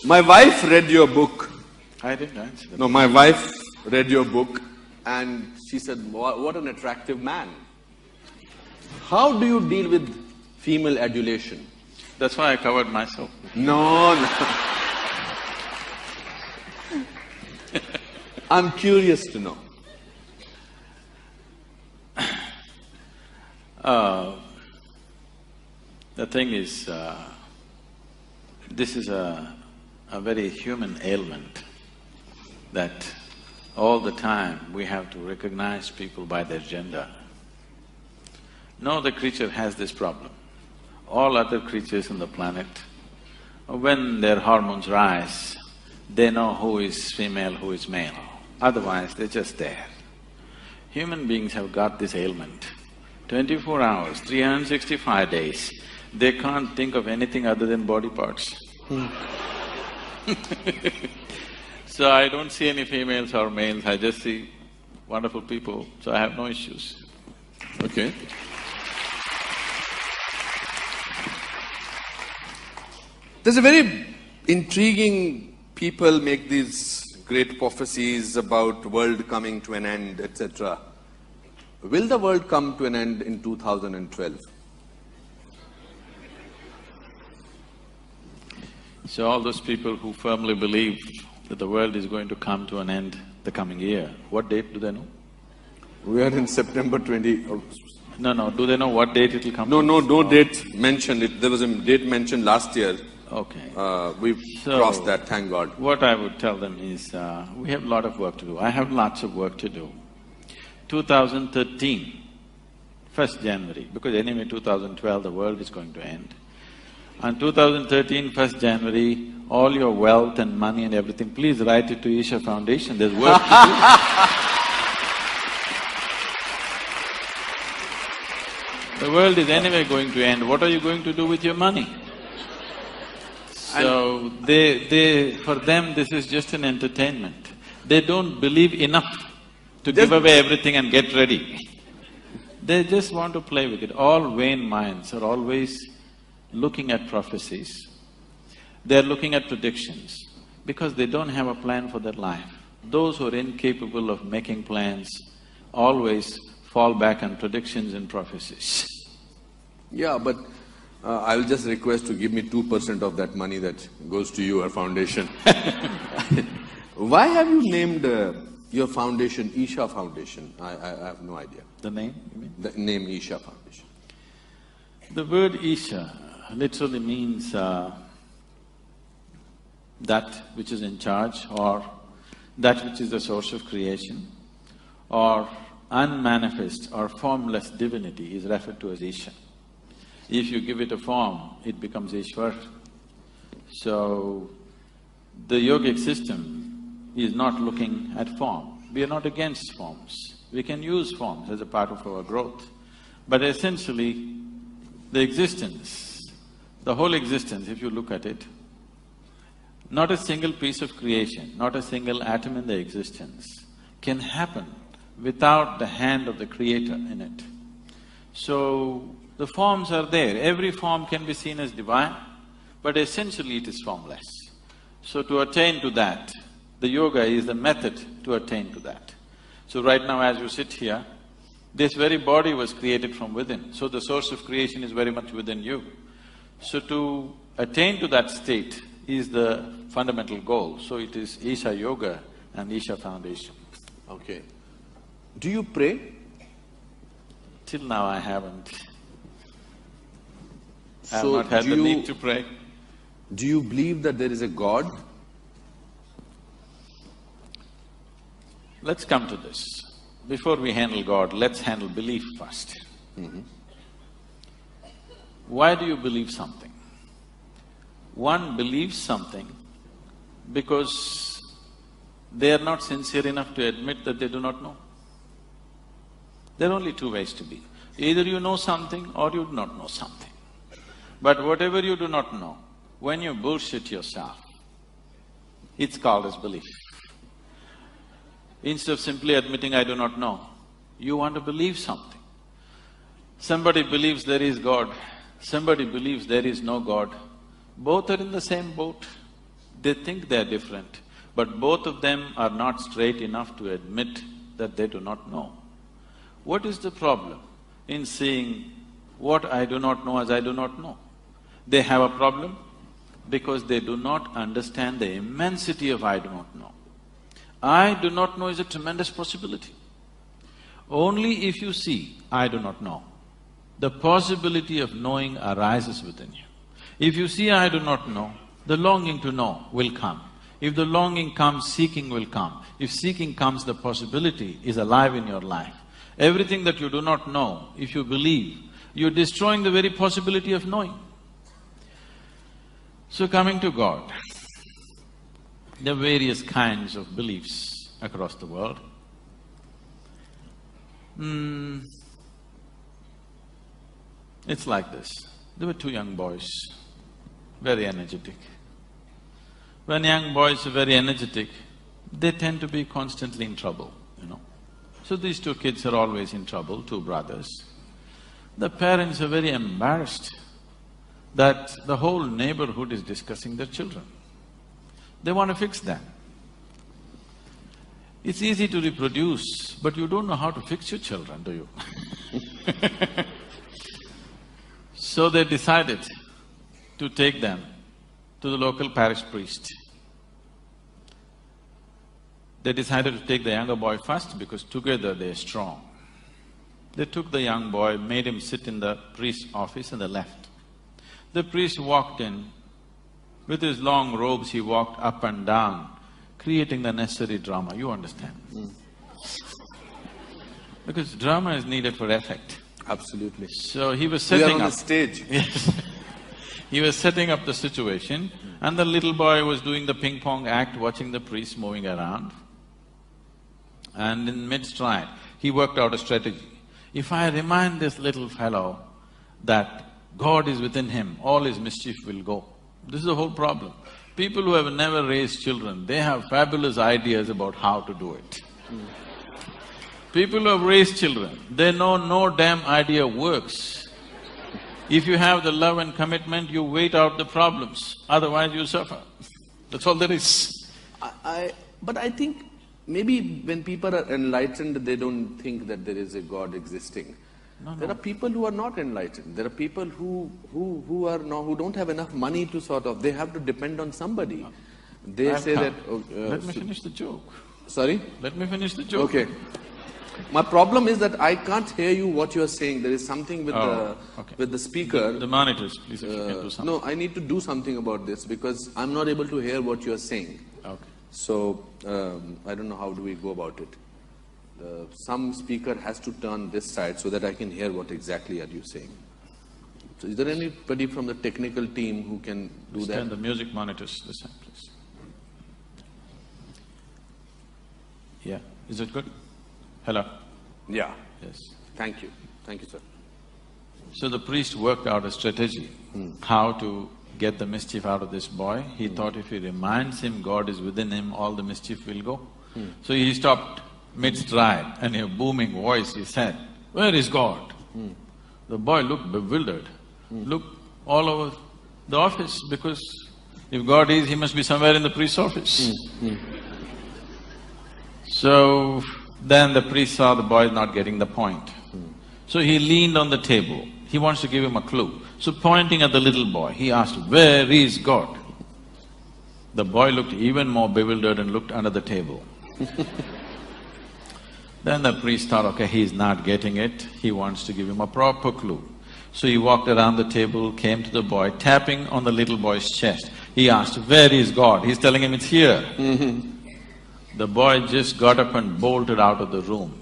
My wife read your book. I didn't answer that. No, my wife read your book and she said, what an attractive man. How do you deal with female adulation? That's why I covered myself. No, no. I'm curious to know. The thing is, this is a very human ailment that all the time we have to recognize people by their gender. No other creature has this problem. All other creatures on the planet, when their hormones rise, they know who is female, who is male. Otherwise, they're just there. Human beings have got this ailment. 24 hours, 365 days, they can't think of anything other than body parts. So I don't see any females or males, I just see wonderful people, so I have no issues. Okay. There's a very intriguing… people make these great prophecies about world coming to an end, etc. Will the world come to an end in 2012? So all those people who firmly believe that the world is going to come to an end the coming year, what date do they know? We are in September 20… No, do they know what date it will come? No date mentioned. There was a date mentioned last year. Okay. We've crossed that, thank God. What I would tell them is, we have a lot of work to do. I have lots of work to do. 2013, 1st January, because anyway 2012 the world is going to end. On 2013, 1st January, all your wealth and money and everything, please write it to Isha Foundation, there's work to do. The world is anyway going to end, what are you going to do with your money? So for them this is just an entertainment. They don't believe enough to give away everything and get ready. They just want to play with it. All vain minds are always looking at prophecies. They're looking at predictions because they don't have a plan for their life. Those who are incapable of making plans always fall back on predictions and prophecies. Yeah, but I will just request to give me 2% of that money that goes to your foundation. Why have you named your foundation Isha Foundation? I have no idea. The name, you mean? The name Isha Foundation. The word Isha literally means that which is in charge, or that which is the source of creation, or unmanifest or formless divinity is referred to as Isha. If you give it a form, it becomes Ishwar. So, the yogic system is not looking at form. We are not against forms. We can use forms as a part of our growth. But essentially, the existence, the whole existence, if you look at it, not a single piece of creation, not a single atom in the existence can happen without the hand of the Creator in it. So, the forms are there. Every form can be seen as divine, but essentially it is formless. So to attain to that, the yoga is the method to attain to that. So right now as you sit here, this very body was created from within, so the source of creation is very much within you. So to attain to that state is the fundamental goal, so it is Isha Yoga and Isha Foundation. Okay. Do you pray? Till now I haven't. I have So not had the need to pray. Do you believe that there is a God? Let's come to this. Before we handle God, let's handle belief first. Why do you believe something? One believes something because they are not sincere enough to admit that they do not know. There are only two ways to be. Either you know something or you do not know something. But whatever you do not know, when you bullshit yourself, it's called as belief. Instead of simply admitting, I do not know, you want to believe something. Somebody believes there is God, somebody believes there is no God. Both are in the same boat. They think they're different, but both of them are not straight enough to admit that they do not know. What is the problem in seeing what I do not know as I do not know? They have a problem because they do not understand the immensity of I do not know. I do not know is a tremendous possibility. Only if you see I do not know, the possibility of knowing arises within you. If you see I do not know, the longing to know will come. If the longing comes, seeking will come. If seeking comes, the possibility is alive in your life. Everything that you do not know, if you believe, you're destroying the very possibility of knowing. So coming to God, there are various kinds of beliefs across the world. It's like this. There were two young boys, very energetic. When young boys are very energetic, they tend to be constantly in trouble, you know. So these two kids are always in trouble, two brothers. The parents are very embarrassed that the whole neighborhood is discussing their children. They want to fix them. It's easy to reproduce, but you don't know how to fix your children, do you? So they decided to take them to the local parish priest. They decided to take the younger boy first because together they're strong. They took the young boy, made him sit in the priest's office and they left. The priest walked in. With his long robes, he walked up and down, creating the necessary drama, you understand? Because drama is needed for effect. Absolutely. So he was setting up… We are on the stage. Yes. He was setting up the situation and the little boy was doing the ping-pong act, watching the priest moving around. And in mid-stride, he worked out a strategy. If I remind this little fellow that God is within him, all his mischief will go. This is the whole problem. People who have never raised children, they have fabulous ideas about how to do it. People who have raised children, they know no damn idea works. If you have the love and commitment, you wait out the problems, otherwise you suffer. That's all there is. But I think maybe when people are enlightened, they don't think that there is a God existing. No. There are people who are not enlightened. There are people who don't have enough money to sort of… they have to depend on somebody. They say that… Let me finish the joke. Sorry? Let me finish the joke. Okay. My problem is that I can't hear you what you are saying. There is something with with the speaker. The monitors, please, if you can do something. No, I need to do something about this because I'm not able to hear what you are saying. Okay. So, I don't know how do we go about it. Some speaker has to turn this side so that I can hear what exactly are you saying. So is there anybody from the technical team who can do that? Turn the music monitors this side, please. Yeah, is it good? Hello? Yeah. Yes. Thank you. Thank you, sir. So the priest worked out a strategy, how to get the mischief out of this boy. He thought if he reminds him God is within him, all the mischief will go. So he stopped mid-stride and in a booming voice he said, "Where is God?" The boy looked bewildered, looked all over the office because if God is, he must be somewhere in the priest's office. So then the priest saw the boy not getting the point. So he leaned on the table. He wants to give him a clue. So pointing at the little boy, he asked, "Where is God?" The boy looked even more bewildered and looked under the table. Then the priest thought, okay, he's not getting it, he wants to give him a proper clue. So he walked around the table, came to the boy, tapping on the little boy's chest. He asked, "Where is God?" He's telling him it's here. The boy just got up and bolted out of the room,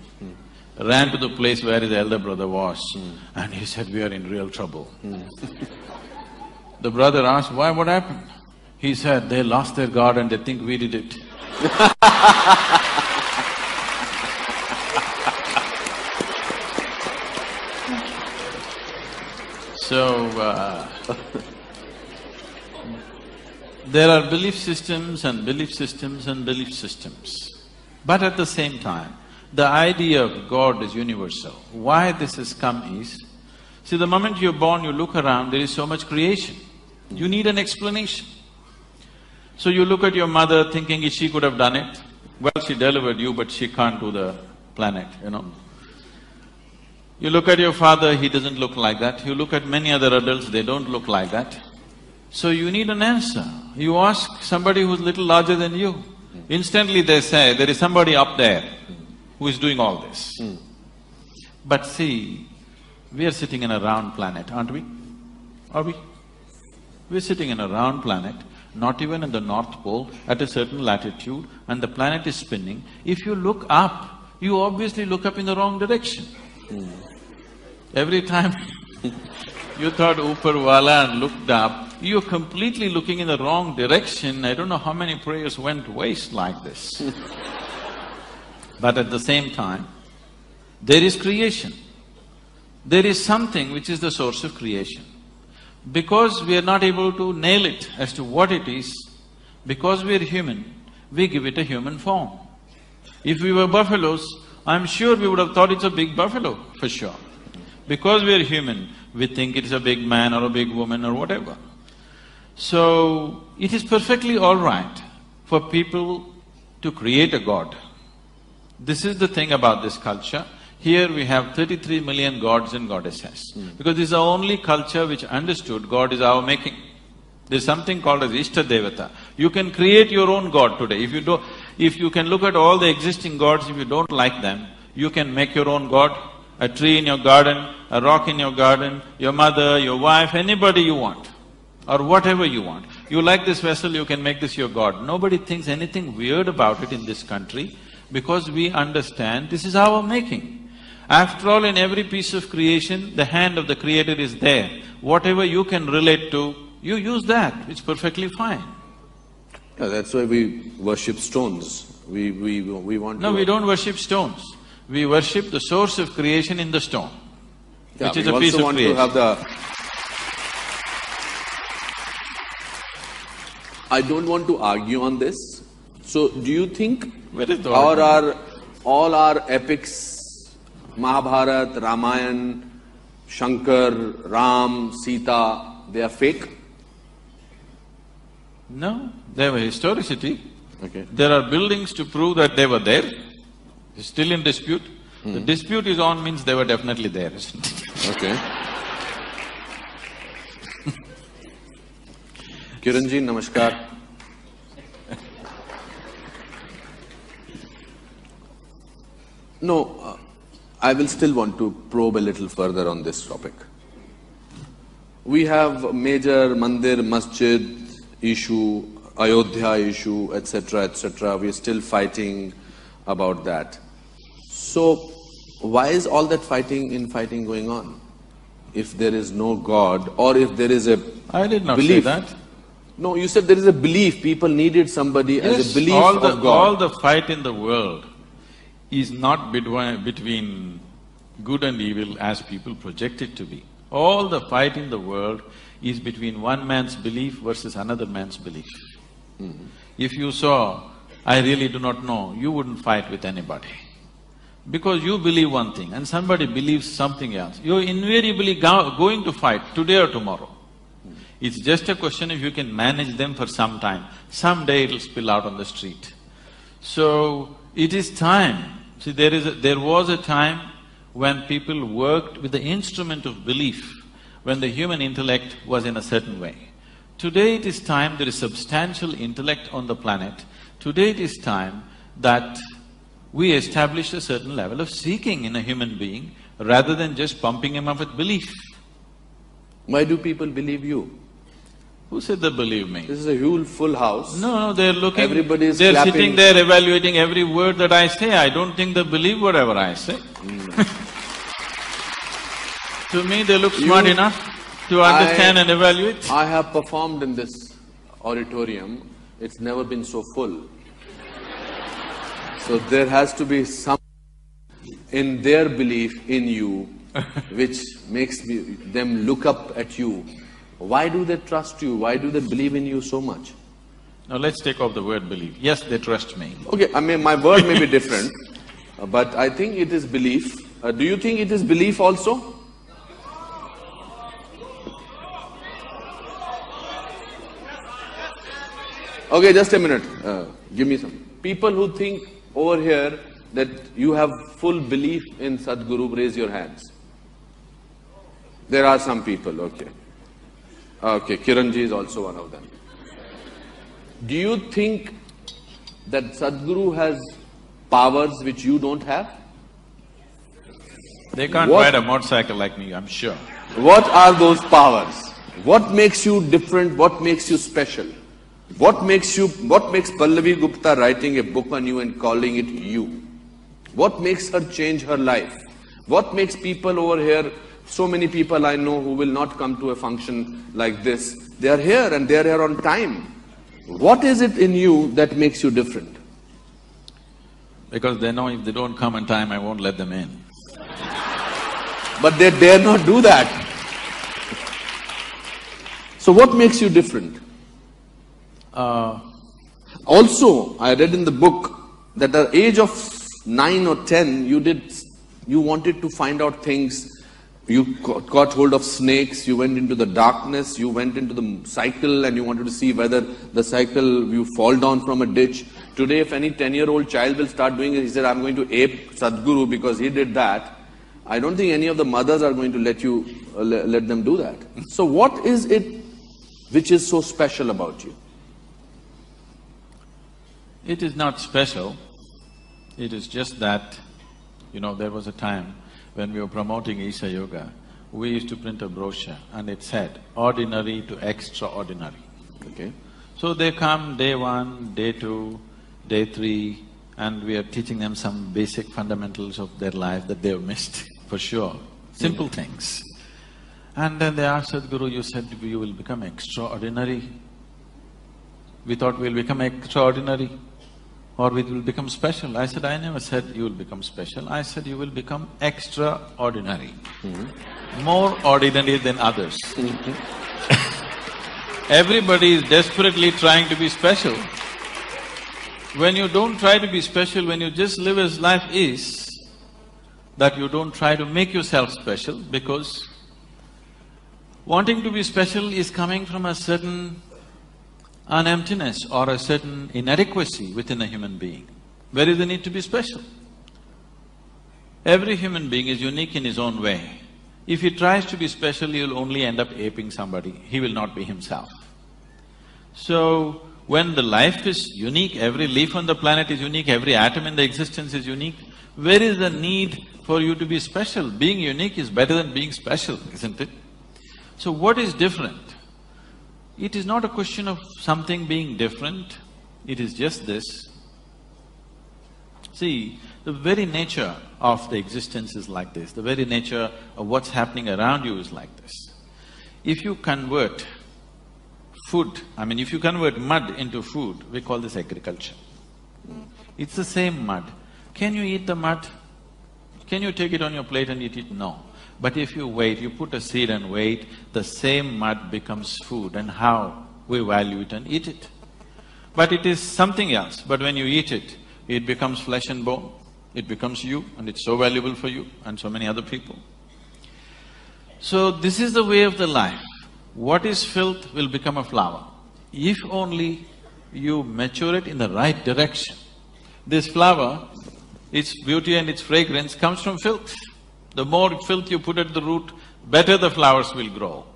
ran to the place where his elder brother was, and he said, "We are in real trouble." The brother asked, "Why, what happened?" He said, "They lost their God and they think we did it." So, there are belief systems and belief systems and belief systems. But at the same time, the idea of God is universal. Why this has come is, see, the moment you're born, you look around, there is so much creation. You need an explanation. So you look at your mother thinking she could have done it. Well, she delivered you, but she can't do the planet, you know. You look at your father, he doesn't look like that. You look at many other adults, they don't look like that. So you need an answer. You ask somebody who's little larger than you. Instantly they say, there is somebody up there who is doing all this. But see, we are sitting in a round planet, aren't we? Are we? We're sitting in a round planet, not even in the North Pole, at a certain latitude, and the planet is spinning. If you look up, you obviously look up in the wrong direction. Every time you thought Upar Wala and looked up, you're completely looking in the wrong direction. I don't know how many prayers went waste like this. But at the same time, there is creation. There is something which is the source of creation. Because we are not able to nail it as to what it is, because we are human, we give it a human form. If we were buffaloes, I'm sure we would have thought it's a big buffalo, for sure. Because we are human, we think it's a big man or a big woman or whatever. So, it is perfectly all right for people to create a god. This is the thing about this culture. Here we have 33 million gods and goddesses, because this is the only culture which understood God is our making. There's something called as Ishta Devata. You can create your own god today. If you can look at all the existing gods, if you don't like them, you can make your own god. A tree in your garden, a rock in your garden, your mother, your wife, anybody you want, or whatever you want. You like this vessel, you can make this your god. Nobody thinks anything weird about it in this country, because we understand this is our making. After all, in every piece of creation, the hand of the Creator is there. Whatever you can relate to, you use that, it's perfectly fine. Yeah, that's why we worship stones. We want to… No, we don't worship stones. We worship the source of creation in the stone, which is a piece of creation. We also want to have the… I don't want to argue on this. So, do you think all our epics, Mahabharata, Ramayana, Shankar, Ram, Sita, they are fake? No, they have a historicity. Okay. There are buildings to prove that they were there. It's still in dispute. The dispute is on means they were definitely there, isn't it? Okay. Kiranji, namaskar. No, I will still want to probe a little further on this topic. We have major mandir, masjid issue, Ayodhya issue, etc. We are still fighting about that. So, why is all that fighting going on? If there is no God, or if there is a I did not belief. say that. No, you said there is a belief, people needed somebody as a belief of God. All the fight in the world is not between good and evil as people project it to be. All the fight in the world is between one man's belief versus another man's belief. If you saw, I really do not know, you wouldn't fight with anybody. Because you believe one thing and somebody believes something else, you're invariably going to fight today or tomorrow. It's just a question if you can manage them for some time. Someday it'll spill out on the street. So, it is time. See, there was a time when people worked with the instrument of belief, when the human intellect was in a certain way. Today it is time, there is substantial intellect on the planet. Today it is time that we establish a certain level of seeking in a human being rather than just pumping him up with belief. Why do people believe you? Who said they believe me? This is a huge full house. No, they're looking… Everybody is they're clapping. Sitting there evaluating every word that I say. I don't think they believe whatever I say. To me, they look smart enough to understand and evaluate. I have performed in this auditorium, it's never been so full. So there has to be some in their belief in you which makes them look up at you. Why do they trust you? Why do they believe in you so much? Now let's take off the word believe. Yes, they trust me. Okay, I mean my word may be different, but I think it is belief. Do you think it is belief also? Okay, just a minute. Give me some. People who think over here that you have full belief in Sadhguru, raise your hands. There are some people, okay. Okay, Kiranji is also one of them. Do you think that Sadhguru has powers which you don't have? They can't ride a motorcycle like me, I'm sure. What are those powers? What makes you different? What makes you special? What makes Pallavi Gupta writing a book on you and calling it you? What makes her change her life? What makes people over here, so many people I know who will not come to a function like this, they are here and they are here on time. What is it in you that makes you different? Because they know if they don't come on time, I won't let them in. But they dare not do that. So what makes you different? Also, I read in the book that at the age of 9 or 10, you wanted to find out things. You caught hold of snakes, you went into the darkness, you went into the cycle and you wanted to see whether the cycle, you fall down from a ditch. Today, if any 10-year-old child will start doing it, he said, I'm going to ape Sadhguru because he did that. I don't think any of the mothers are going to let them do that. So what is it which is so special about you? It is not special. It is just that, there was a time when we were promoting Isha Yoga, we used to print a brochure and it said, ordinary to extraordinary. Okay. So they come day 1, day 2, day 3, and we are teaching them some basic fundamentals of their life that they've missed, for sure, simple things. And then they asked Sadhguru, you said you will become extraordinary. We thought we'll become extraordinary or we will become special. I said, I never said you will become special, I said you will become extraordinary. More ordinary than others. Everybody is desperately trying to be special. When you don't try to be special, when you just live as life is, that you don't try to make yourself special, because wanting to be special is coming from a certain an emptiness or a certain inadequacy within a human being. Where is the need to be special? Every human being is unique in his own way. If he tries to be special, he will only end up aping somebody, he will not be himself. So, when the life is unique, every leaf on the planet is unique, every atom in the existence is unique, where is the need for you to be special? Being unique is better than being special, isn't it? So what is different? It is not a question of something being different, it is just this. See, the very nature of the existence is like this, the very nature of what's happening around you is like this. If you convert food, if you convert mud into food, we call this agriculture. It's the same mud. Can you eat the mud? Can you take it on your plate and eat it? No. But if you wait, you put a seed and wait, the same mud becomes food, and how we value it and eat it. But it is something else, but when you eat it, it becomes flesh and bone, it becomes you, and it's so valuable for you and so many other people. So this is the way of the life. What is filth will become a flower, if only you mature it in the right direction. This flower, its beauty and its fragrance comes from filth. The more filth you put at the root, better the flowers will grow.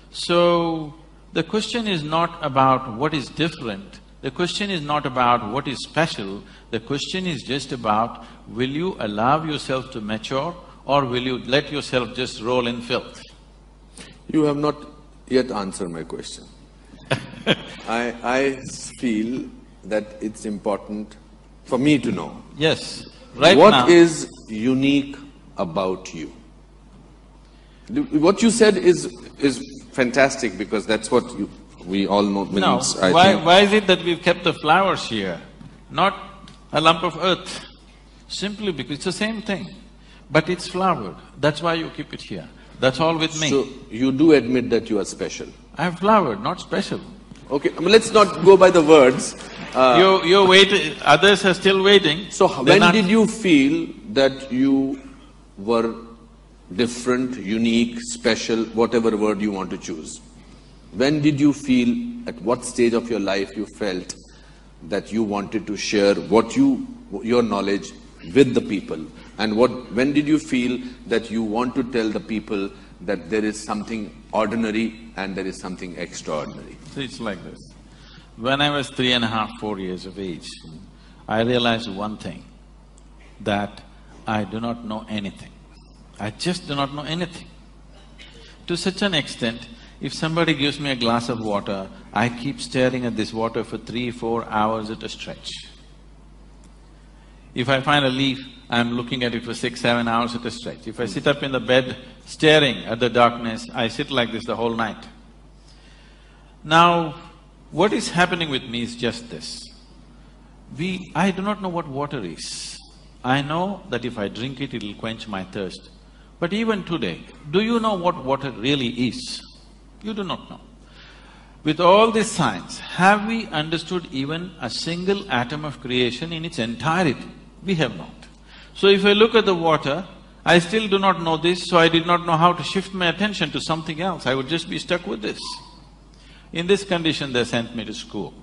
So, the question is not about what is different, the question is not about what is special, the question is just about, will you allow yourself to mature or will you let yourself just roll in filth? You have not yet answered my question. I feel that it's important for me to know. Yes, right now. What is unique about you? What you said is fantastic, because that's what we all know means. No, why is it that we've kept the flowers here, not a lump of earth? Simply because it's the same thing, but it's flowered, that's why you keep it here. That's all with me. So, you do admit that you are special? I have flowered, not special. Okay, let's not go by the words. You're waiting, others are still waiting. So, when did you feel that you were different, unique, special, whatever word you want to choose? When did you feel, at what stage of your life you felt that you wanted to share your knowledge with the people? And when did you feel that you want to tell the people that there is something ordinary and there is something extraordinary? See, it's like this. When I was 3.5, 4 years of age, I realized one thing, that I do not know anything. I just do not know anything. To such an extent, if somebody gives me a glass of water, I keep staring at this water for 3-4 hours at a stretch. If I find a leaf, I'm looking at it for 6-7 hours at a stretch. If I sit up in the bed staring at the darkness, I sit like this the whole night. Now, what is happening with me is just this. I do not know what water is. I know that if I drink it, it'll quench my thirst. But even today, do you know what water really is? You do not know. With all this science, have we understood even a single atom of creation in its entirety? We have not. So if I look at the water, I still do not know this, so I did not know how to shift my attention to something else. I would just be stuck with this. In this condition, they sent me to school.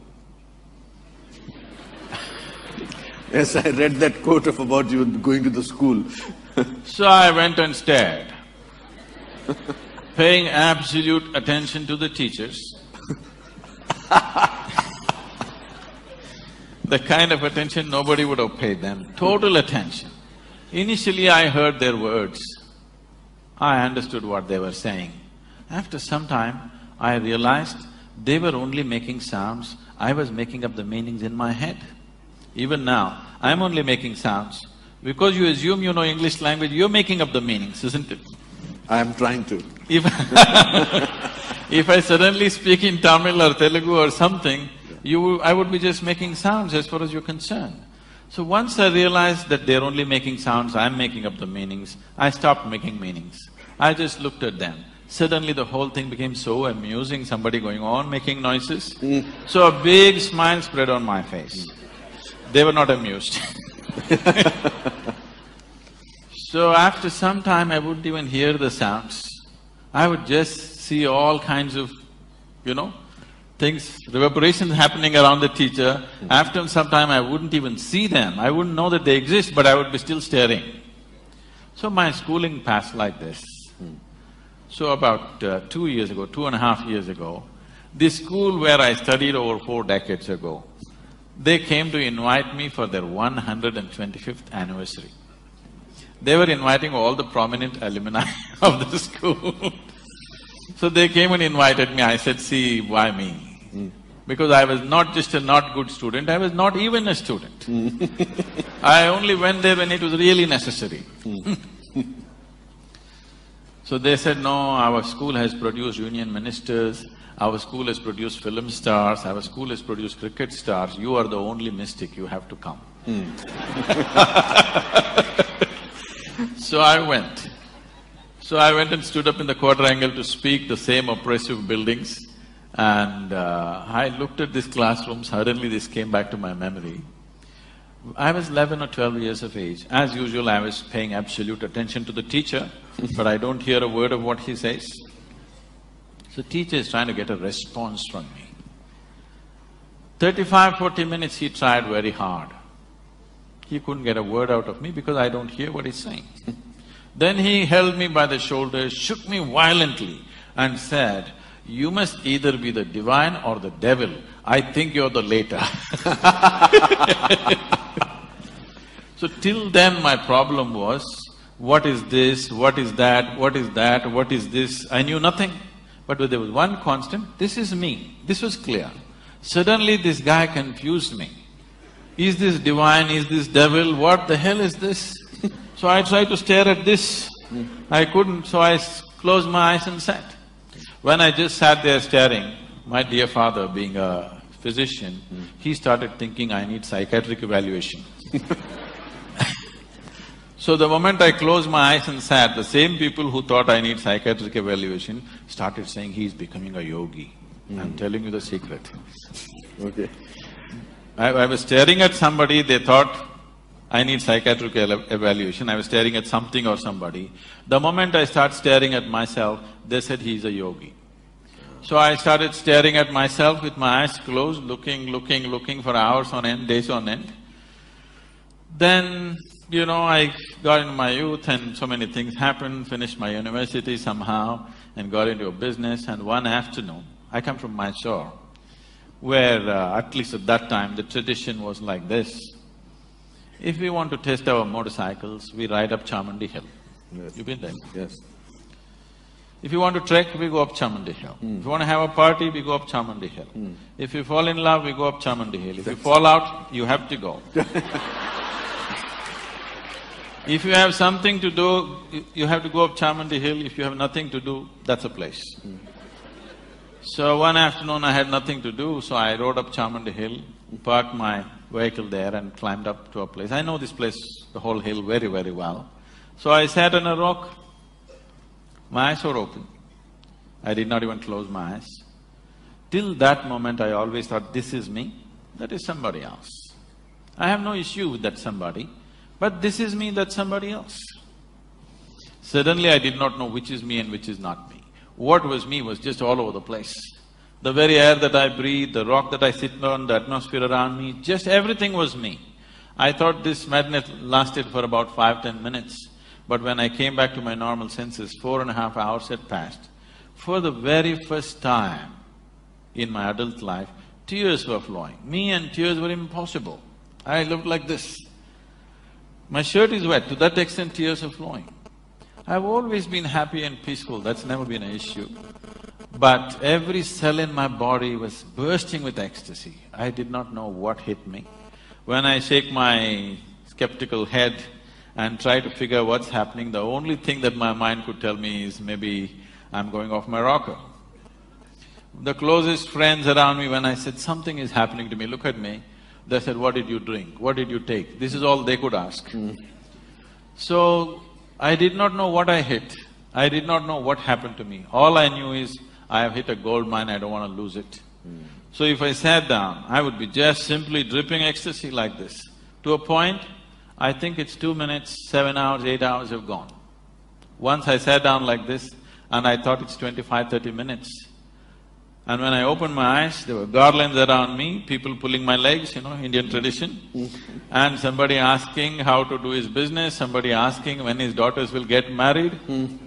Yes, I read that quote about you going to the school. So I went and stared, paying absolute attention to the teachers. The kind of attention nobody would have paid them, total attention. Initially I heard their words, I understood what they were saying. After some time, I realized they were only making sounds, I was making up the meanings in my head. Even now, I'm only making sounds. Because you assume you know English language, you're making up the meanings, isn't it? I am trying to. If if I suddenly speak in Tamil or Telugu or something, I would be just making sounds as far as you're concerned. So once I realized that they're only making sounds, I'm making up the meanings, I stopped making meanings. I just looked at them. Suddenly the whole thing became so amusing, somebody going on making noises. So a big smile spread on my face. They were not amused. So after some time, I wouldn't even hear the sounds. I would just see all kinds of, things, reverberations happening around the teacher. After some time, I wouldn't even see them. I wouldn't know that they exist, but I would be still staring. So my schooling passed like this. So about 2 years ago, 2.5 years ago, the school where I studied over 4 decades ago, they came to invite me for their 125th anniversary. They were inviting all the prominent alumni of the school. So they came and invited me. I said, see, why me? Because I was not just a not good student, I was not even a student. I only went there when it was really necessary. So they said, no, our school has produced union ministers, our school has produced film stars, our school has produced cricket stars, you are the only mystic, you have to come. So I went. So I went and stood up in the quadrangle to speak the same oppressive buildings, and I looked at this classroom, suddenly this came back to my memory. I was 11 or 12 years of age. As usual, I was paying absolute attention to the teacher, but I don't hear a word of what he says. So teacher is trying to get a response from me. 35-40 minutes he tried very hard. He couldn't get a word out of me because I don't hear what he's saying. Then he held me by the shoulders, shook me violently and said, you must either be the divine or the devil. I think you're the later. So till then my problem was, what is this, what is that, what is that, what is this? I knew nothing. But there was one constant, this is me. This was clear. Suddenly this guy confused me. Is this divine, is this devil, what the hell is this? So I tried to stare at this. I couldn't, so I closed my eyes and sat. When I just sat there staring, my dear father, being a physician, he started thinking I need psychiatric evaluation. So the moment I closed my eyes and sat, the same people who thought I need psychiatric evaluation started saying he's becoming a yogi. I'm telling you the secret. Okay. I was staring at somebody, they thought I need psychiatric evaluation, I was staring at something or somebody. The moment I start staring at myself, they said he's a yogi. So I started staring at myself with my eyes closed, looking for hours on end, days on end. Then, I got into my youth and so many things happened, finished my university somehow and got into a business. And one afternoon, I come from Mysore, where at least at that time, the tradition was like this. If we want to test our motorcycles, we ride up Chamandi Hill. Yes. You've been there? Yes. If you want to trek, we go up Chamandi Hill. If you want to have a party, we go up Chamandi Hill. If you fall in love, we go up Chamandi Hill. If you fall out, you have to go. If you have something to do, you have to go up Chamandi Hill. If you have nothing to do, that's a place. So one afternoon I had nothing to do, so I rode up Chamandi Hill, parked my vehicle there and climbed up to a place. I know this place, the whole hill very, very well. So I sat on a rock, my eyes were open. I did not even close my eyes. Till that moment I always thought, this is me, that is somebody else. I have no issue with that somebody, but this is me, that's somebody else. Suddenly I did not know which is me and which is not me. What was me was just all over the place. The very air that I breathe, the rock that I sit on, the atmosphere around me, just everything was me. I thought this madness lasted for about 5–10 minutes, but when I came back to my normal senses, 4.5 hours had passed. For the very first time in my adult life, tears were flowing. Me and tears were impossible. I looked like this. My shirt is wet, to that extent tears are flowing. I've always been happy and peaceful, that's never been an issue. But every cell in my body was bursting with ecstasy. I did not know what hit me. When I shake my skeptical head and try to figure what's happening, the only thing that my mind could tell me is maybe I'm going off my rocker. The closest friends around me, when I said something is happening to me, look at me, they said, what did you drink? What did you take? This is all they could ask. So, I did not know what I hit. I did not know what happened to me. All I knew is, I have hit a gold mine, I don't want to lose it. So if I sat down, I would be just simply dripping ecstasy like this. To a point, I think it's 2 minutes, 7 hours, 8 hours have gone. Once I sat down like this and I thought it's 25–30 minutes. And when I opened my eyes, there were garlands around me, people pulling my legs, Indian tradition. And somebody asking how to do his business, somebody asking when his daughters will get married. And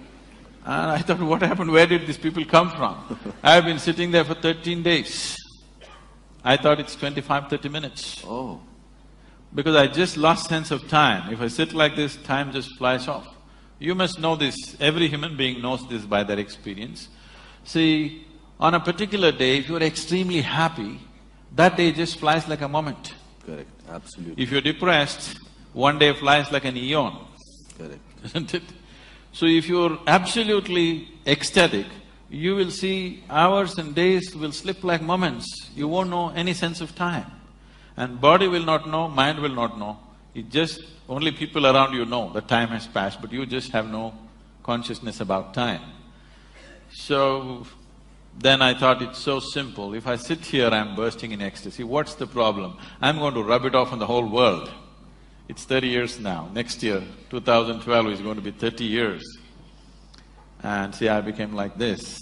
I thought, what happened? Where did these people come from? I've been sitting there for 13 days. I thought it's 25–30 minutes. Oh. Because I just lost sense of time. If I sit like this, time just flies off. You must know this, every human being knows this by their experience. See, on a particular day, if you're extremely happy, that day just flies like a moment. Correct, absolutely. If you're depressed, one day flies like an eon. Correct. Isn't it? So if you're absolutely ecstatic, you will see hours and days will slip like moments. You won't know any sense of time. And body will not know, mind will not know. It just… only people around you know that time has passed, but you just have no consciousness about time. So, then I thought it's so simple, if I sit here, I'm bursting in ecstasy, what's the problem? I'm going to rub it off on the whole world. It's 30 years now, next year, 2012 is going to be 30 years. And see, I became like this.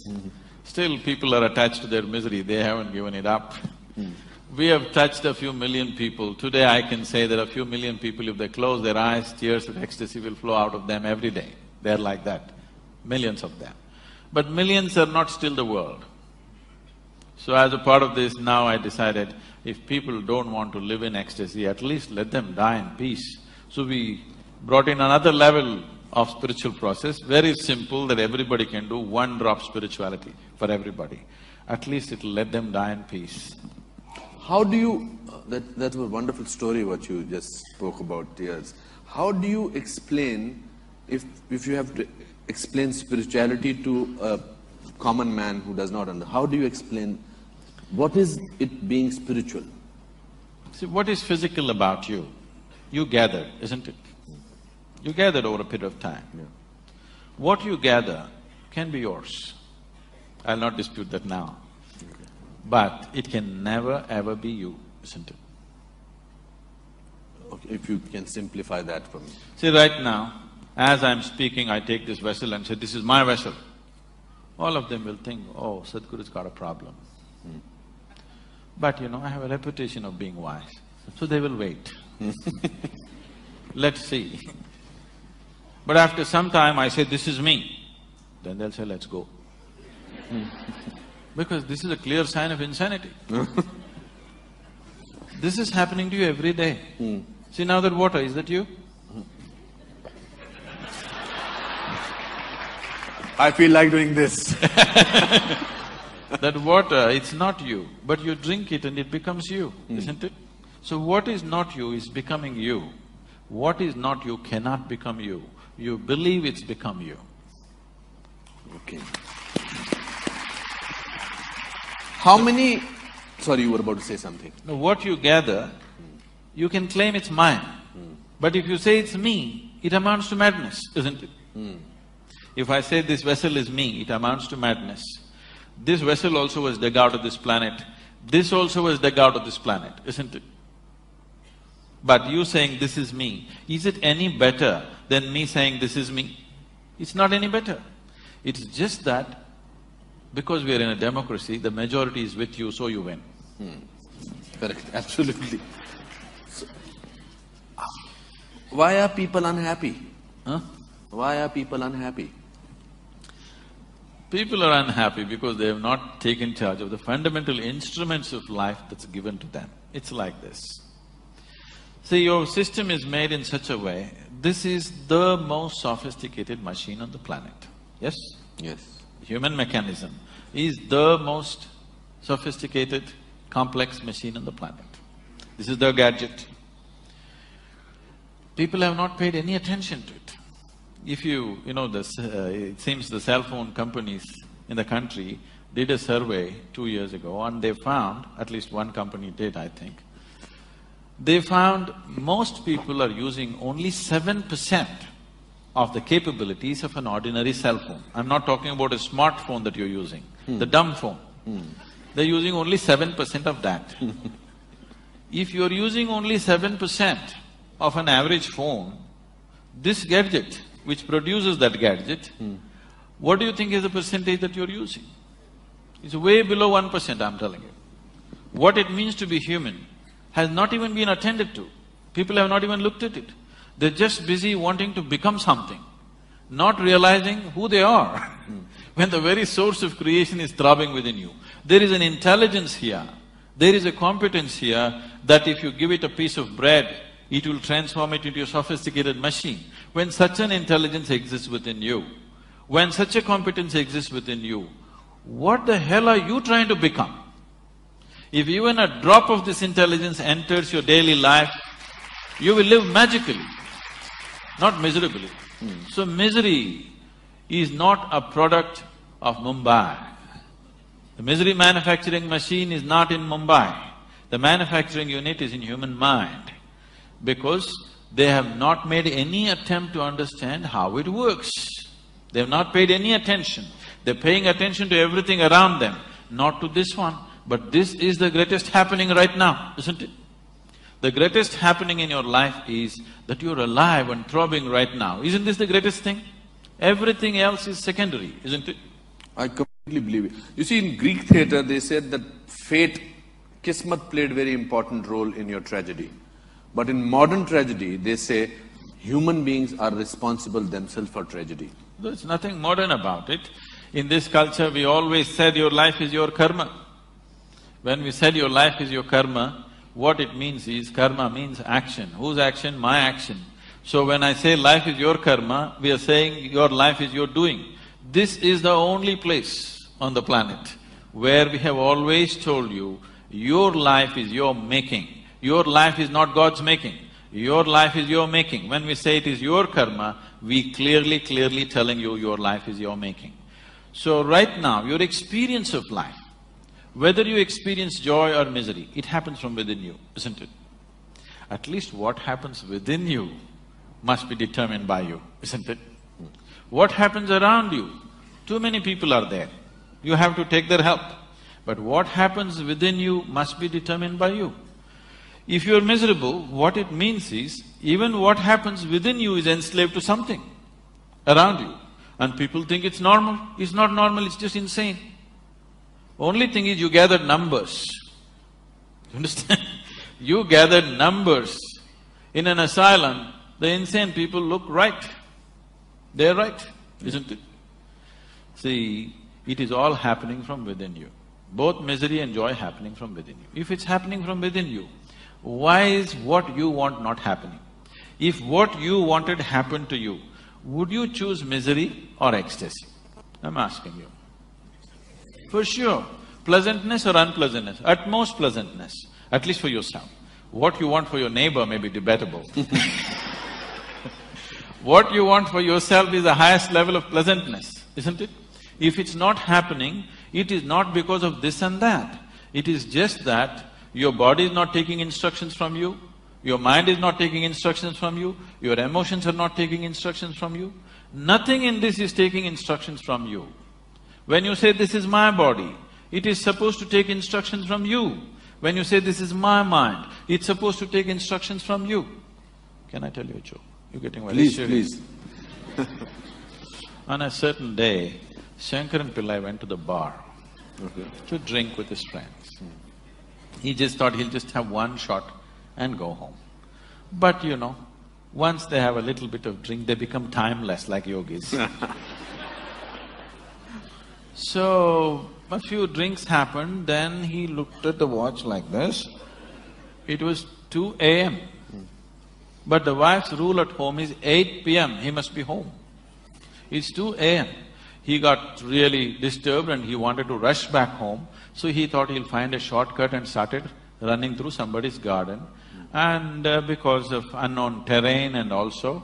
Still, people are attached to their misery, they haven't given it up. We have touched a few million people. Today I can say that a few million people, if they close their eyes, tears of ecstasy will flow out of them every day. They're like that, millions of them. But millions are not still the world. So as a part of this, now I decided, if people don't want to live in ecstasy, at least let them die in peace. So we brought in another level of spiritual process, very simple, that everybody can do, one drop spirituality for everybody. At least it'll let them die in peace. How do you… that was a wonderful story what you just spoke about, tears. How do you explain, if you have to explain spirituality to a common man who does not understand, how do you explain what is it being spiritual? See, what is physical about you? You gathered, isn't it? You gathered over a period of time. Yeah. What you gather can be yours. I'll not dispute that now. Okay. But it can never ever be you, isn't it? Okay, if you can simplify that for me. See, right now, as I'm speaking, I take this vessel and say, this is my vessel. all of them will think, oh, Sadhguru's got a problem. But I have a reputation of being wise, so they will wait. Let's see. But after some time I say, this is me, then they'll say, let's go. Because this is a clear sign of insanity. This is happening to you every day. See now that water, is that you? I feel like doing this. That water, it's not you, but you drink it and it becomes you, isn't it? So what is not you is becoming you. What is not you cannot become you. You believe it's become you. Okay. How many… Sorry, you were about to say something. Now what you gather, you can claim it's mine. But if you say it's me, it amounts to madness, isn't it? If I say this vessel is me, it amounts to madness. This vessel also was dug out of this planet, this also was dug out of this planet, isn't it? But you saying this is me, is it any better than me saying this is me? It's not any better. It's just that because we are in a democracy, the majority is with you, so you win. Correct, absolutely. So, why are people unhappy? Huh? Why are people unhappy? People are unhappy because they have not taken charge of the fundamental instruments of life that's given to them. It's like this. See, your system is made in such a way, this is the most sophisticated machine on the planet, yes? Yes. Human mechanism is the most sophisticated, complex machine on the planet. This is the gadget. People have not paid any attention to it. If it seems the cell phone companies in the country did a survey 2 years ago and they found, at least one company did, I think, they found most people are using only 7% of the capabilities of an ordinary cell phone. I'm not talking about a smartphone that you're using, the dumb phone. They're using only 7% of that. If you're using only 7% of an average phone, this gadget, which produces that gadget, what do you think is the percentage that you're using? It's way below 1%, I'm telling you. What it means to be human has not even been attended to. People have not even looked at it. They're just busy wanting to become something, not realizing who they are. When the very source of creation is throbbing within you, there is an intelligence here, there is a competence here that if you give it a piece of bread, it will transform it into a sophisticated machine. When such an intelligence exists within you, when such a competence exists within you, what the hell are you trying to become? If even a drop of this intelligence enters your daily life, you will live magically, not miserably. So misery is not a product of Mumbai. The misery manufacturing machine is not in Mumbai. The manufacturing unit is in human mind, because they have not made any attempt to understand how it works. They have not paid any attention. They're paying attention to everything around them, not to this one. But this is the greatest happening right now, isn't it? The greatest happening in your life is that you're alive and throbbing right now. Isn't this the greatest thing? Everything else is secondary, isn't it? I completely believe it. You see, in Greek theatre, they said that fate, Kismat played a very important role in your tragedy. But in modern tragedy, they say human beings are responsible themselves for tragedy. There's nothing modern about it. In this culture, we always said your life is your karma. When we said your life is your karma, what it means is, karma means action. Whose action? My action. So when I say life is your karma, we are saying your life is your doing. This is the only place on the planet where we have always told you, your life is your making. Your life is not God's making. Your life is your making. When we say it is your karma, we clearly telling you your life is your making. So right now, your experience of life, whether you experience joy or misery, it happens from within you, isn't it? At least what happens within you must be determined by you, isn't it? What happens around you? Too many people are there, you have to take their help. But what happens within you must be determined by you. If you're miserable, what it means is, even what happens within you is enslaved to something around you. And people think it's normal. It's not normal, it's just insane. Only thing is you gather numbers. You understand? You gather numbers. In an asylum, the insane people look right. They're right, isn't it? See, it is all happening from within you. Both misery and joy happening from within you. If it's happening from within you, why is what you want not happening? If what you wanted happened to you, would you choose misery or ecstasy? I'm asking you. For sure, pleasantness or unpleasantness, at most pleasantness, at least for yourself. What you want for your neighbor may be debatable. What you want for yourself is the highest level of pleasantness, isn't it? If it's not happening, it is not because of this and that. It is just that your body is not taking instructions from you, your mind is not taking instructions from you, your emotions are not taking instructions from you. Nothing in this is taking instructions from you. When you say, this is my body, it is supposed to take instructions from you. When you say, this is my mind, it's supposed to take instructions from you. Can I tell you a joke? You're getting very serious. Please. On a certain day, Shankaran Pillai went to the bar to drink with his friends. He just thought he'll just have one shot and go home. But you know, once they have a little bit of drink, they become timeless like yogis. So, a few drinks happened, then he looked at the watch like this. It was 2 a.m. But the wife's rule at home is 8 p.m., he must be home. It's 2 a.m. He got really disturbed and he wanted to rush back home, so he thought he'll find a shortcut and started running through somebody's garden. And because of unknown terrain and also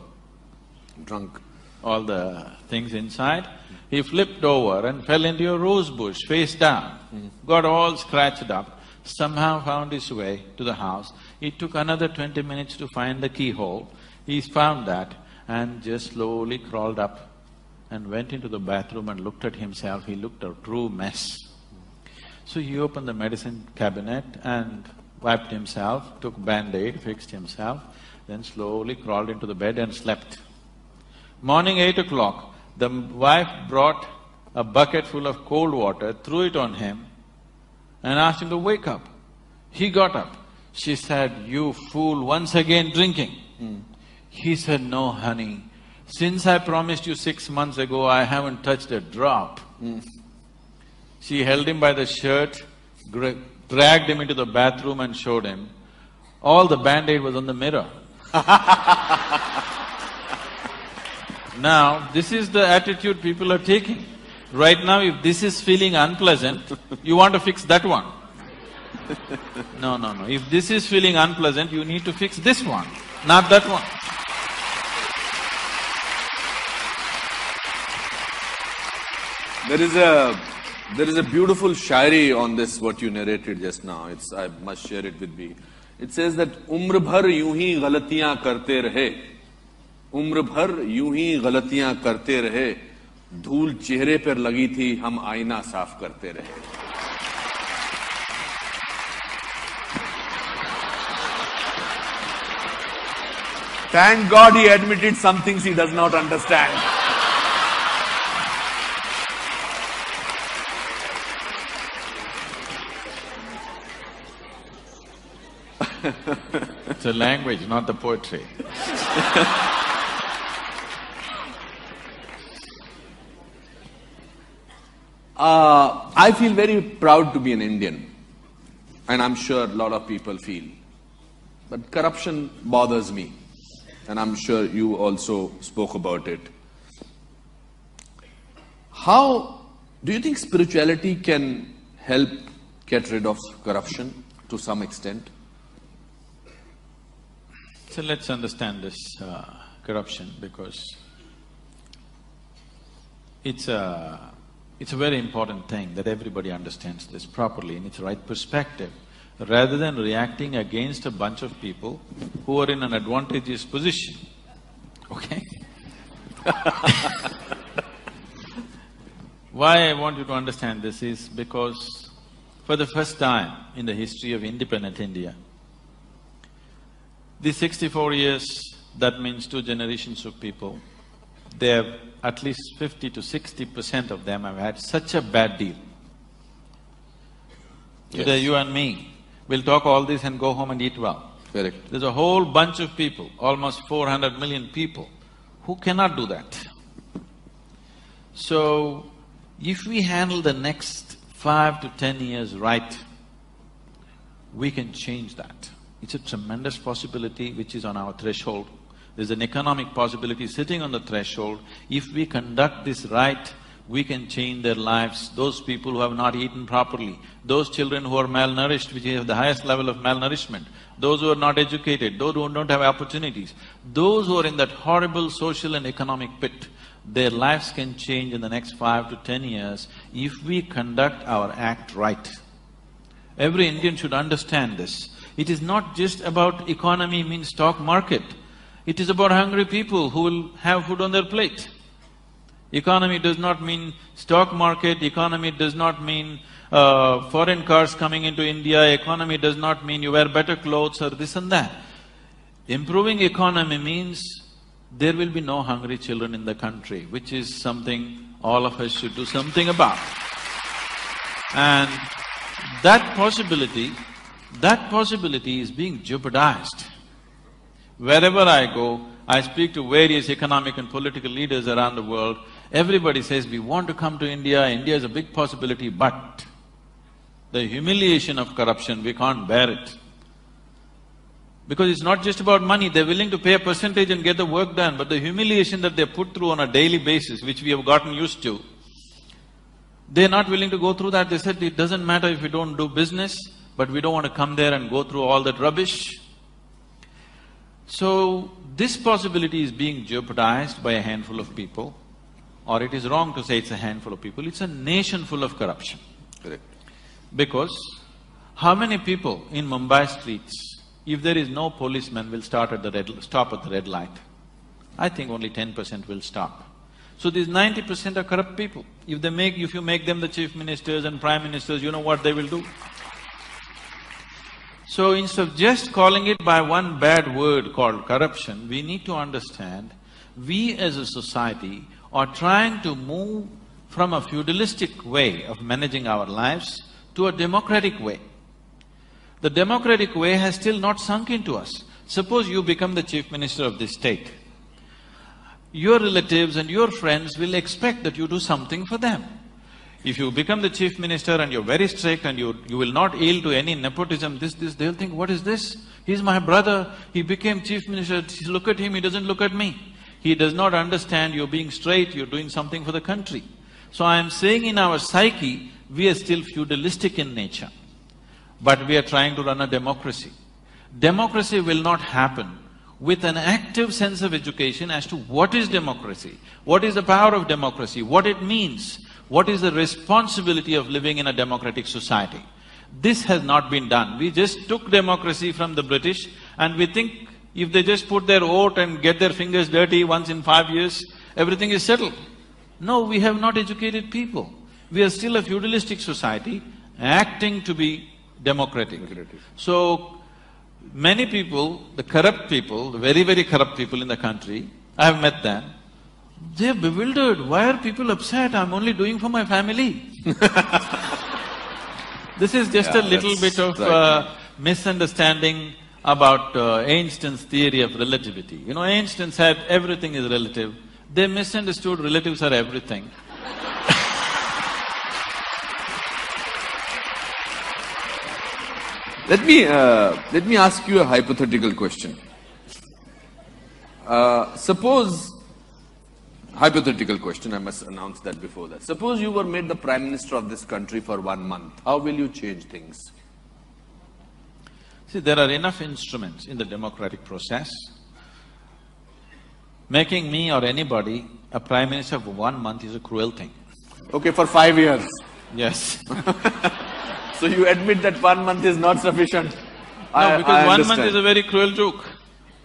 Drunk. all the things inside, he flipped over and fell into a rose bush, face down, got all scratched up, somehow found his way to the house. It took another 20 minutes to find the keyhole. He found that and just slowly crawled up and went into the bathroom and looked at himself. He looked a true mess. So he opened the medicine cabinet and wiped himself, took Band-Aid, fixed himself, then slowly crawled into the bed and slept. Morning 8 o'clock, the wife brought a bucket full of cold water, threw it on him and asked him to wake up. He got up. She said, "You fool, once again drinking." He said, "No, honey, since I promised you 6 months ago, I haven't touched a drop." She held him by the shirt, dragged him into the bathroom and showed him. All the Band-Aid was on the mirror. Now, this is the attitude people are taking. Right now, if this is feeling unpleasant, you want to fix that one. No, no, no. If this is feeling unpleasant, you need to fix this one, not that one. There is a beautiful shairi on this, what you narrated just now. I must share it with me. It says that umr bhar यूं ही गलतियां करते रहे, उम्र भर यूं ही गलतियां करते रहे, धूल चेहरे पर लगी थी, हम आईना साफ करते रहे. Thank God he admitted some things he does not understand. It's a language, not the poetry. I feel very proud to be an Indian, and I'm sure a lot of people feel. But corruption bothers me, and I'm sure you also spoke about it. How do you think spirituality can help get rid of corruption to some extent? So let's understand this corruption, because it's a very important thing that everybody understands this properly in its right perspective, rather than reacting against a bunch of people who are in an advantageous position, okay? Why I want you to understand this is because for the first time in the history of independent India, the 64 years, that means 2 generations of people, they have at least 50 to 60% of them have had such a bad deal. Today, you and me will talk all this and go home and eat well. Correct. There's a whole bunch of people, almost 400 million people, who cannot do that. So, if we handle the next 5 to 10 years right, we can change that. It's a tremendous possibility which is on our threshold. There's an economic possibility sitting on the threshold. If we conduct this right, we can change their lives. Those people who have not eaten properly, those children who are malnourished, which have the highest level of malnourishment, those who are not educated, those who don't have opportunities, those who are in that horrible social and economic pit, their lives can change in the next 5 to 10 years if we conduct our act right. Every Indian should understand this. It is not just about economy means stock market. It is about hungry people who will have food on their plate. Economy does not mean stock market, economy does not mean foreign cars coming into India, economy does not mean you wear better clothes or this and that. Improving economy means there will be no hungry children in the country, which is something all of us should do something about. And that possibility is being jeopardized. Wherever I go, I speak to various economic and political leaders around the world, everybody says, we want to come to India, India is a big possibility, but the humiliation of corruption, we can't bear it. Because it's not just about money, they're willing to pay a percentage and get the work done, but the humiliation that they put through on a daily basis, which we have gotten used to, they're not willing to go through that. They said, it doesn't matter if we don't do business, but we don't want to come there and go through all that rubbish. So, this possibility is being jeopardized by a handful of people, or it is wrong to say it's a handful of people, it's a nation full of corruption. Correct. Because how many people in Mumbai streets, if there is no policeman, will stop at the red light? I think only 10% will stop. So these 90% are corrupt people. If you make them the chief ministers and prime ministers, you know what they will do? So instead of just calling it by one bad word called corruption, we need to understand, we as a society are trying to move from a feudalistic way of managing our lives to a democratic way. The democratic way has still not sunk into us. Suppose you become the chief minister of this state. Your relatives and your friends will expect that you do something for them. If you become the chief minister and you're very strict and you will not yield to any nepotism, they'll think, what is this? He's my brother, he became chief minister, look at him, he doesn't look at me. He does not understand you're being straight, you're doing something for the country. So I am saying in our psyche, we are still feudalistic in nature, but we are trying to run a democracy. Democracy will not happen with an active sense of education as to what is democracy, what is the power of democracy, what it means, what is the responsibility of living in a democratic society. This has not been done. We just took democracy from the British and we think if they just put their vote and get their fingers dirty once in 5 years, everything is settled. No, we have not educated people. We are still a feudalistic society acting to be democratic. So, many people, the corrupt people, the very, very corrupt people in the country, I have met them, they're bewildered. Why are people upset? I'm only doing for my family. This is just a little bit of misunderstanding about Einstein's theory of relativity. You know, Einstein said everything is relative. They misunderstood relatives are everything. Let me ask you a hypothetical question. Hypothetical question, I must announce that before that. Suppose you were made the Prime Minister of this country for 1 month, how will you change things? See, there are enough instruments in the democratic process. Making me or anybody a Prime Minister for 1 month is a cruel thing. Okay, for 5 years? Yes. So you admit that 1 month is not sufficient? No, because 1 month is a very cruel joke.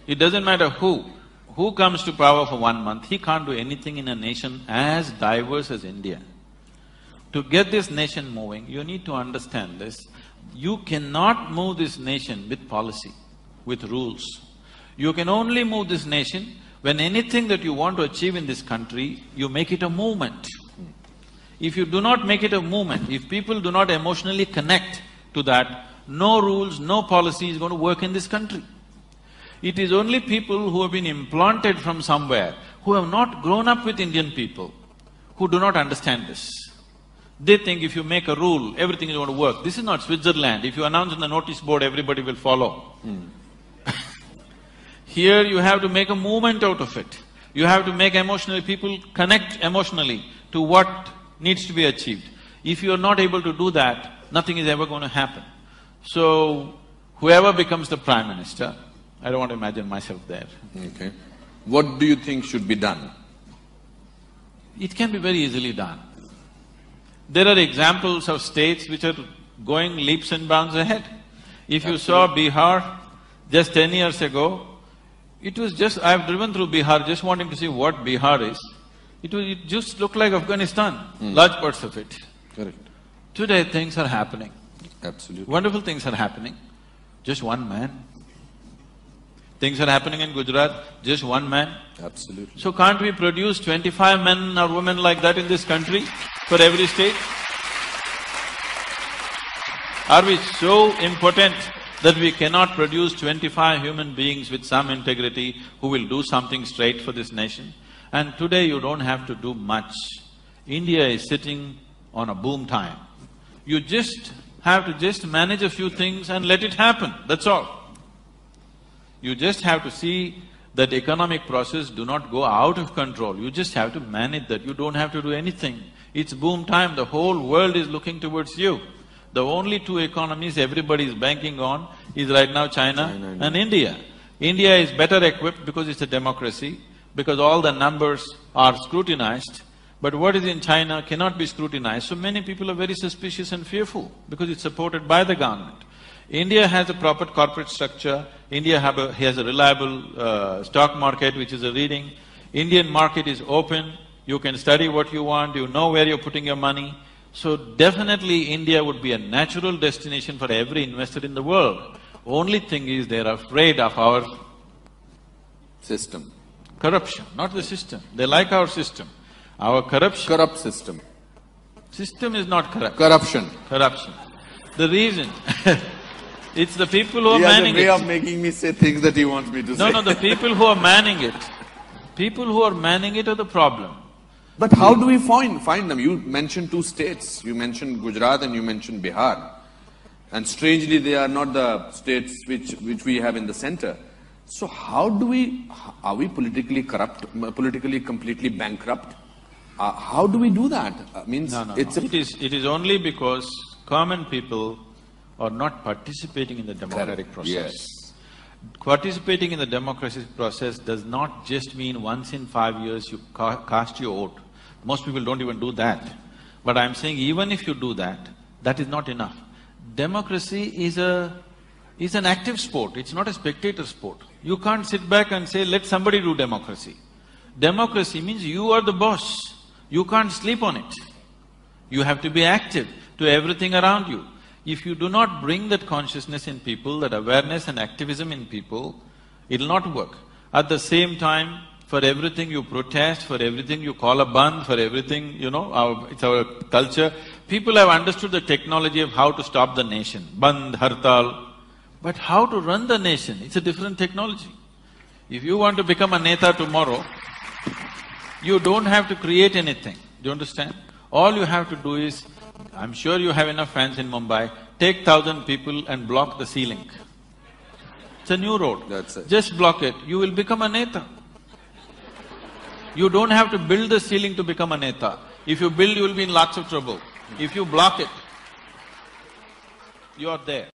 It doesn't matter who comes to power for 1 month, he can't do anything in a nation as diverse as India. To get this nation moving, you need to understand this. You cannot move this nation with policy, with rules. You can only move this nation When anything that you want to achieve in this country, you make it a movement. If you do not make it a movement, if people do not emotionally connect to that, no rules, no policy is going to work in this country. It is only people who have been implanted from somewhere, who have not grown up with Indian people, who do not understand this. They think if you make a rule, everything is going to work. This is not Switzerland. If you announce on the notice board, everybody will follow. Here you have to make a movement out of it. You have to make people connect emotionally to what needs to be achieved. If you are not able to do that, nothing is ever going to happen. So, whoever becomes the Prime Minister, I don't want to imagine myself there. Okay. What do you think should be done? It can be very easily done. There are examples of states which are going leaps and bounds ahead. If you saw Bihar just 10 years ago, it was just… I've driven through Bihar just wanting to see what Bihar is. It just looked like Afghanistan, large parts of it. Correct. Today things are happening. Absolutely. Wonderful things are happening. Just one man. Things are happening in Gujarat, just one man. Absolutely. So can't we produce 25 men or women like that in this country for every state? Are we so impotent that we cannot produce 25 human beings with some integrity who will do something straight for this nation? And today you don't have to do much. India is sitting on a boom time. You just have to manage a few things and let it happen, that's all. You just have to see that economic process do not go out of control. You just have to manage that, you don't have to do anything. It's boom time, the whole world is looking towards you. The only two economies everybody is banking on is right now China and India. India is better equipped because it's a democracy, because all the numbers are scrutinized, but what is in China cannot be scrutinized, so many people are very suspicious and fearful because it's supported by the government. India has a proper corporate structure, India has a reliable stock market which is a reading, Indian market is open, you can study what you want, you know where you're putting your money. So definitely India would be a natural destination for every investor in the world. Only thing is they're afraid of our… System. Corruption, not the system. They like our system. Our corruption… Corrupt system. System is not corrupt. Corruption. Corruption. The reason it's the people who are manning it. He has a way of making me say things that he wants me to say. No, the people who are manning it. People who are manning it are the problem. But how do we find them? You mentioned two states. You mentioned Gujarat and you mentioned Bihar. And strangely, they are not the states which we have in the center. So how do we… are we politically corrupt, politically completely bankrupt? How do we do that? No. It is only because common people are not participating in the democratic process. Yes. Participating in the democratic process does not just mean once in 5 years you cast your vote. Most people don't even do that. But I'm saying even if you do that, that is not enough. Democracy is an active sport, it's not a spectator sport. You can't sit back and say, let somebody do democracy. Democracy means you are the boss, you can't sleep on it. You have to be active to everything around you. If you do not bring that consciousness in people, that awareness and activism in people, it'll not work. At the same time, for everything you protest, for everything you call a bandh, for everything, it's our culture. People have understood the technology of how to stop the nation, bandh, hartal. But how to run the nation, it's a different technology. If you want to become a neta tomorrow, you don't have to create anything, do you understand? All you have to do is, I'm sure you have enough fans in Mumbai, take 1,000 people and block the ceiling. It's a new road. That's it. Just block it, you will become a neta. You don't have to build the ceiling to become a neta. If you build, you will be in lots of trouble. If you block it, you are there.